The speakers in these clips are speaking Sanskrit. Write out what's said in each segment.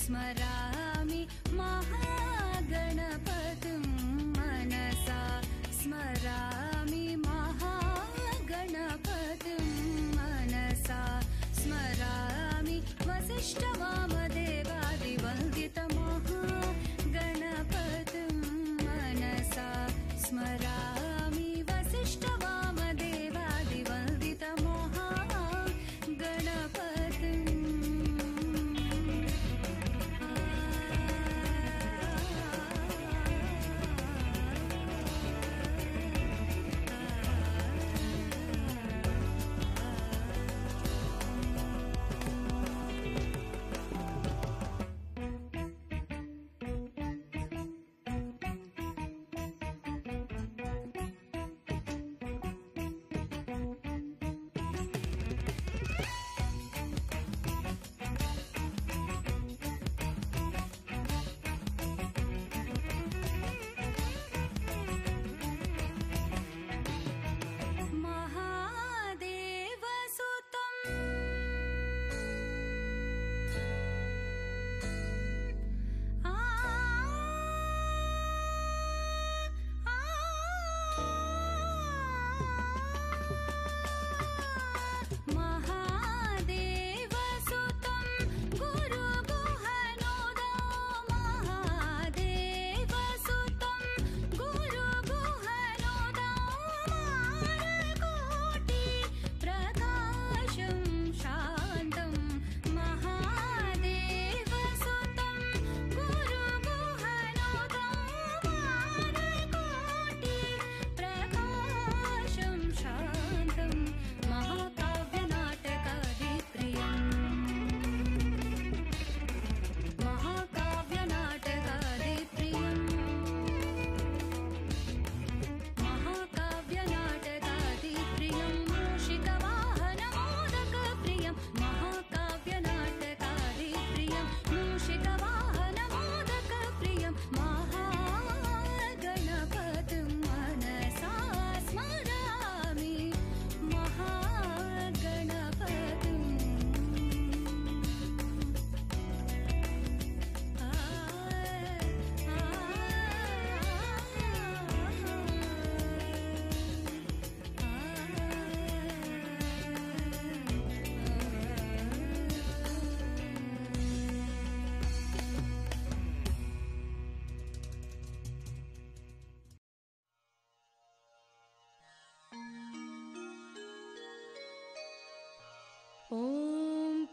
स्मरामि महागणपतिं मनसा स्मरामि महागणपतिं मनसा स्मरामि वसिष्ठवामदेवादिवन्दितमहागणपतिं मनसा स्मरामि वसिष्ठवामदेवादिवन्दितमहागणपतिम्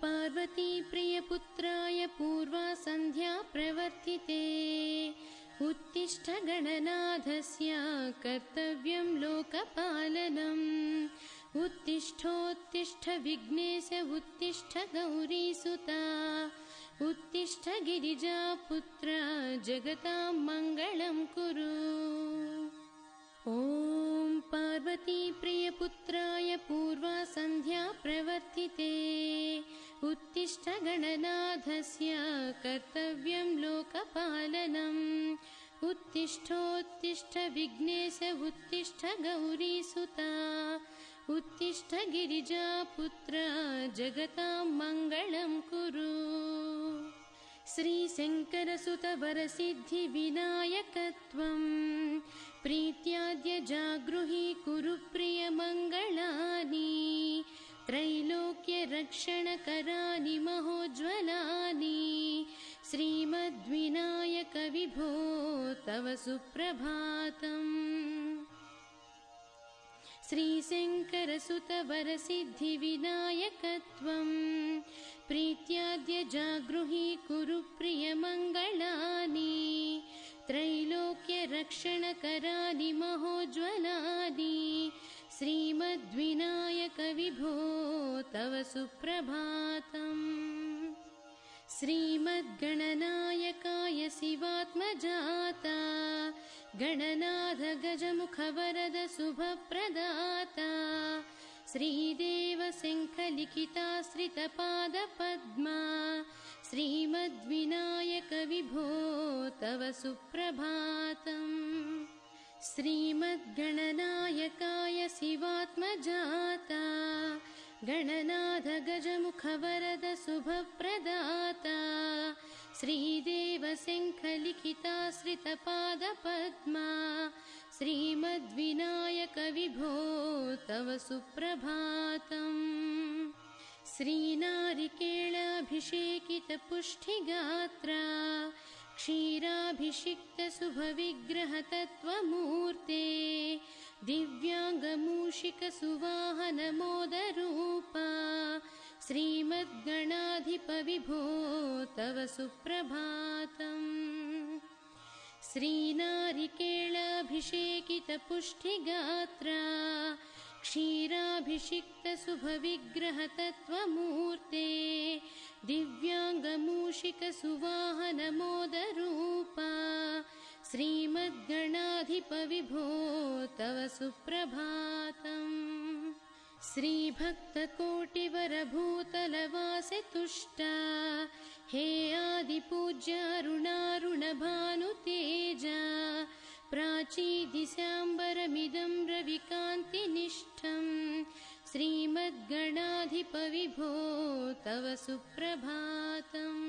पार्वतीप्रियपुत्राय पूर्वा सन्ध्या प्रवर्तिते उत्तिष्ठ गणनाथस्य कर्तव्यं लोकपालनम् उत्तिष्ठोत्तिष्ठ विघ्नेश उत्तिष्ठ गौरीसुता उत्तिष्ठ गिरिजापुत्र जगतां मङ्गलं कुरु। ॐ पार्वतीप्रियपुत्राय पूर्वा सन्ध्या प्रवर्तिते उत्तिष्ठ गणनाथस्य कर्तव्यं लोकपालनम् उत्तिष्ठोत्तिष्ठ विघ्नेश उत्तिष्ठ गौरीसुता उत्तिष्ठ गिरिजापुत्र जगतां मङ्गलं कुरु। श्रीशङ्करसुत वरसिद्धिविनायकत्वं प्रीत्याद्य जागृहि कुरु प्रियमङ्गलानि त्रैलोक्यरक्षणकराणि महोज्ज्वलानि श्रीमद्विनायक विभो तव सुप्रभातम्। श्रीशङ्करसुत वरसिद्धिविनायकत्वं प्रीत्याद्य जागृहि कुरु प्रियमङ्गलानि त्रैलोक्यरक्षणकराणि महोज्ज्वलानि श्रीमद्विनायक विभो तव सुप्रभातम्। श्रीमद्गणनायकाय शिवात्मजाता गणनाथ गजमुखवरद शुभप्रदाता श्रीदेव शङ्खलिखिताश्रितपादपद्मा श्रीमद्विनायक विभो तव सुप्रभातम्। श्रीमद्गणनायकाय शिवात्मजाता गणनाथ गजमुखवरद शुभप्रदाता श्रीदेवशङ्खलिखिताश्रितपादपद्मा श्रीमद्विनायक विभो तव सुप्रभातम्। श्रीनारिकेळाभिषेकितपुष्टिगात्रा क्षीराभिषिक्तशुभविग्रहतत्त्वमूर्ते दिव्याङ्गमूषिकसुवाहनमोदरूपा श्रीमद्गणाधिपविभो तव सुप्रभातम्। श्रीनारिकेळाभिषेकितपुष्टिगात्रा क्षीराभिषिक्तशुभविग्रहतत्त्वमूर्ते दिव्याङ्गमूषिकसुवाहनमोदरूपा श्रीमद्गणाधिपविभो तव सुप्रभातम्। श्रीभक्तकोटिवरभूतलवासे तुष्टा हे आदिपूज्य अरुणारुणभानुतेजा प्राचीदिशाम्बरमिदं रविकान्तिनिष्ठं श्रीमद्गणाधिपविभो तव सुप्रभातम्।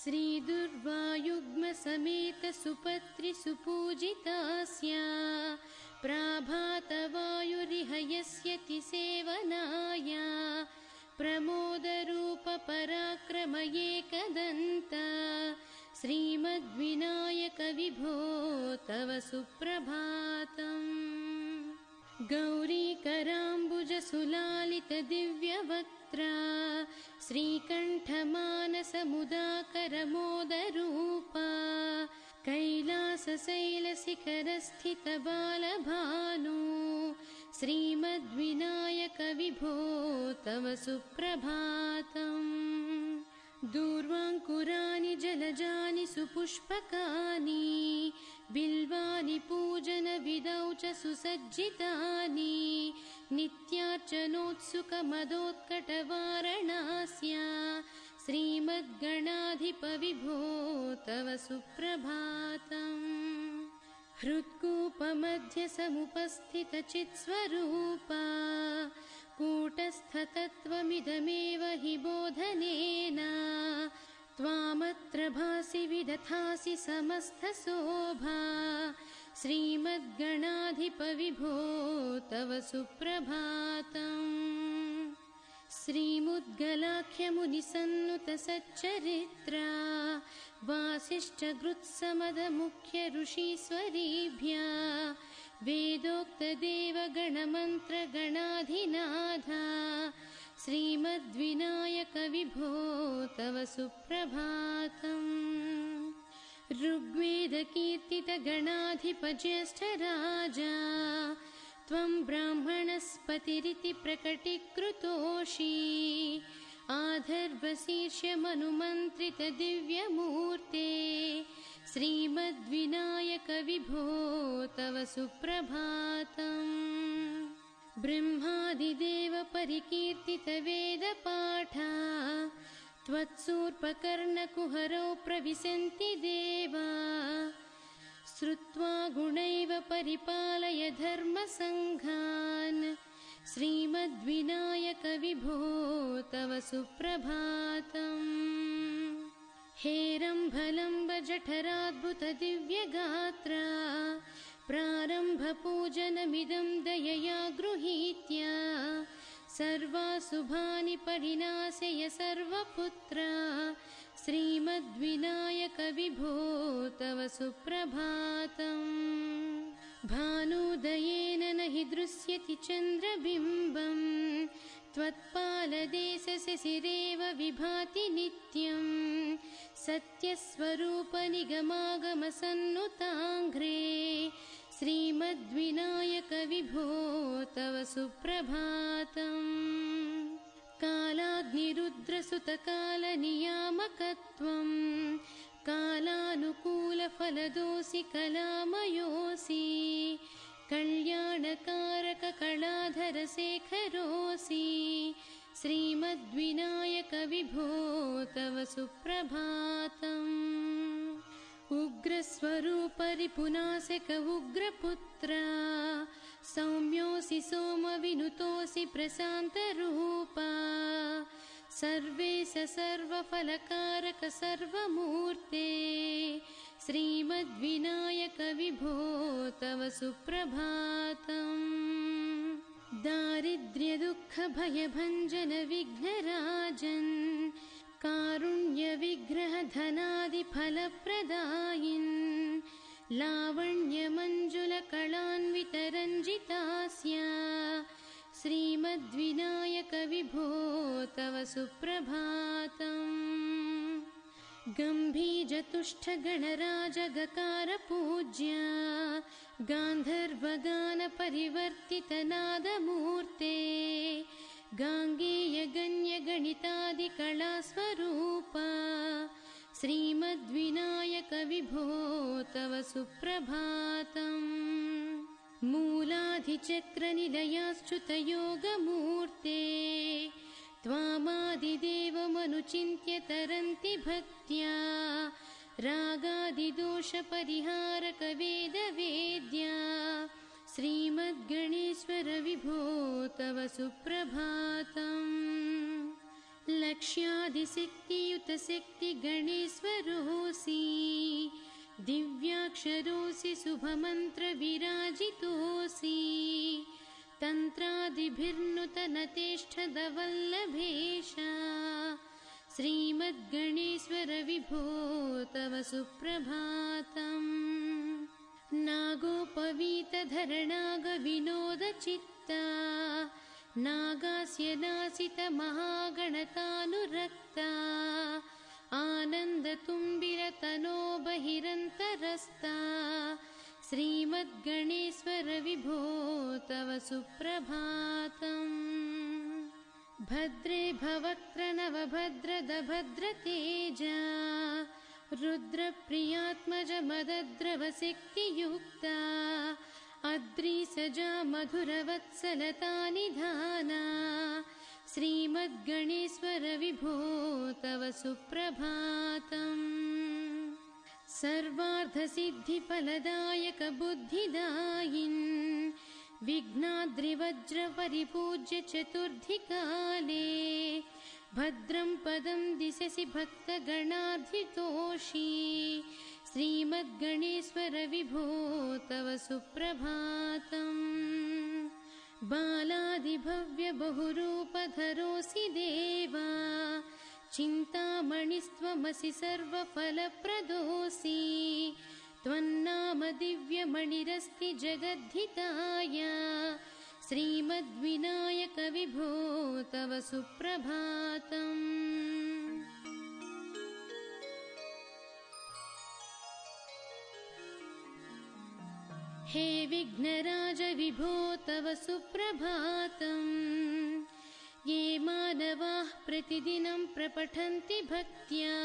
श्रीदुर्वायुग्मसमेत सुपत्रिसुपूजितास्या प्राभातवायुरिहयस्यति सेवनाय प्रमोदरूपपराक्रम एकदन्त श्रीमद्विनायक विभो तव सुप्रभातम्। गौरीकराम्बुजसुलालितदिव्यवक्त्रा श्रीकण्ठमानसमुदाकरमोदरूपा कैलासशैलशिखरस्थितबालभानु श्रीमद्विनायक विभो तव सुप्रभातम्। दूर्वाङ्कुराणि जलजानि सुपुष्पकानि बिल्वानि पूजनविधौ च सुसज्जितानि नित्यार्चनोत्सुकमदोत्कटवारणास्या श्रीमद्गणाधिपविभो तव सुप्रभातम्। हृत्कूपमध्यसमुपस्थितचित्स्वरूपा कूटस्थतत्त्वमिदमेव हि बोधनेन त्वामत्र भासि विदधासि समस्तशोभा श्रीमद्गणाधिपविभो तव सुप्रभातम्। श्रीमुद्गलाख्यमुनिसन्नुतसच्चरित्रा वासिष्ठगृत्समदमुख्य ऋषीश्वरीभ्या वेदोक्तदेवगणमन्त्रगणाधिनाथा श्रीमद्विनायक विभो तव सुप्रभातम्। ऋग्वेदकीर्तितगणाधिपज्येष्ठराजा त्वं ब्राह्मणस्पतिरिति प्रकटीकृतोषि आधर्वशीर्षमनुमन्त्रितदिव्यमूर्ते श्रीमद्विनायक विभो तव सुप्रभातम्। ब्रह्मादिदेव परिकीर्तितवेदपाठा त्वत्सूर्पकर्णकुहरौ प्रविशन्ति देवा श्रुत्वा गुणैव परिपालय धर्मसङ्घान् श्रीमद्विनायक विभो तव सुप्रभातम्। हेरम्भलम्बजठराद्भुतदिव्यगात्रा प्रारम्भपूजनमिदं दयया गृहीत्य सर्वाशुभानि परिनाशय सर्वपुत्रा श्रीमद्विनायक विभो तव सुप्रभातम्। भानुदयेन न हि दृश्यति चन्द्रबिम्बं त्वत्पालदेशशिशिरेव विभाति नित्यं सत्यस्वरूपनिगमागमसन्नुताङ्घ्रे श्रीमद्विनायक विभो तव सुप्रभातम्। कालाग्निरुद्रसुतकालनियामकत्वं कालानुकूलफलदोषि कलामयोऽसि कल्याणकारककलाधरशेखरोऽसि श्रीमद्विनायक विभो तव सुप्रभातम्। उग्रस्वरूपरिपुनाशक उग्रपुत्रा सौम्योऽसि सोमविनुतोऽसि प्रशान्तरूपा सर्वेश सर्वफलकारक सर्वमूर्ते श्रीमद्विनायक विभो तव सुप्रभातम्। दारिद्र्य दुःख भयभञ्जन विघ्नराजन् कारुण्य विग्रह धनादि फलप्रदायिन् लावण्य मंजुल कलान्वित रञ्जितास्य श्रीमद्विनायक विभो तव सुप्रभातम्। गम्भीरतुष्ट गणराज गकार पूज्य गान्धर्वगान परिवर्तित नादमूर्ते गाङ्गेय गण्य गणितादि कला स्वरूप श्रीमद्विनायक विभो तव सुप्रभातम्। मूलाधिचक्र निलयाच्युत योगमूर्ते त्वामादिदेवमनुचिन्त्य तरन्ति भक्त्या रागादिदोष परिहारक वेदवेद्या श्रीमद्गणेश्वर विभो तव सुप्रभातम्। लक्ष्यादिशक्तियुत शक्ति गणेश्वरोऽसि दिव्याक्षरोऽसि शुभमन्त्र विराजितोऽसि तन्त्रादिभिर्नुतनतेष्ठदवल्लभेश श्रीमद्गणेश्वर विभो तव सुप्रभातम्। नागोपवीतधरणाग विनोदचित्ता नागास्य नासित महागणतानुरक्ता आनन्दतुम्बिरतनो बहिरन्तरस्ता श्रीमद्गणेश्वर विभो तव सुप्रभातम्। भद्रे भवक्त्र नवभद्रद भद्रतेजा रुद्रप्रियात्मज मदद्रवशक्तियुक्ता अद्रिसजा मधुरवत्सलता निधाना श्रीमद्गणेश्वर विभो तव सुप्रभातम्। सर्वार्थसिद्धिफलदायक बुद्धिदायिन् विघ्नाद्रिवज्र परिपूज्य चतुर्धिकाले भद्रं पदं दिशसि भक्तगणार्धितोषी श्रीमद्गणेश्वर विभो तव सुप्रभातम्। बालादिभव्य बहुरूपधरोऽसि देवा चिन्तामणिस्त्वमसि सर्वफलप्रदोऽसि त्वन्नाम दिव्यमणिरस्ति जगद्धिताय श्रीमद्विनायक विभो तव सुप्रभातम्। हे विघ्नराज विभो तव सुप्रभातम्। ये मानवाः प्रतिदिनं प्रपठन्ति भक्त्या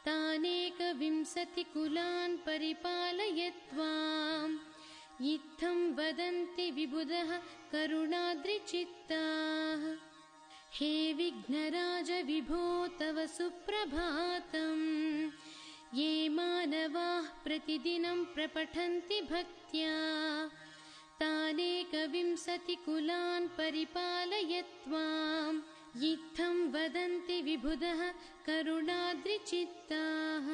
तानेकविंशतिकुलान् परिपालय त्वाम् इत्थं वदन्ति विबुधः करुणाद्रिचित्ताः। हे विघ्नराज विभो तव सुप्रभातम्। ये मानवाः प्रतिदिनं प्रपठन्ति भक्त्या तानेकविंशतिकुलान् परिपालय त्वाम् इत्थं वदन्ति विबुधः करुणाद्रिचित्ताः।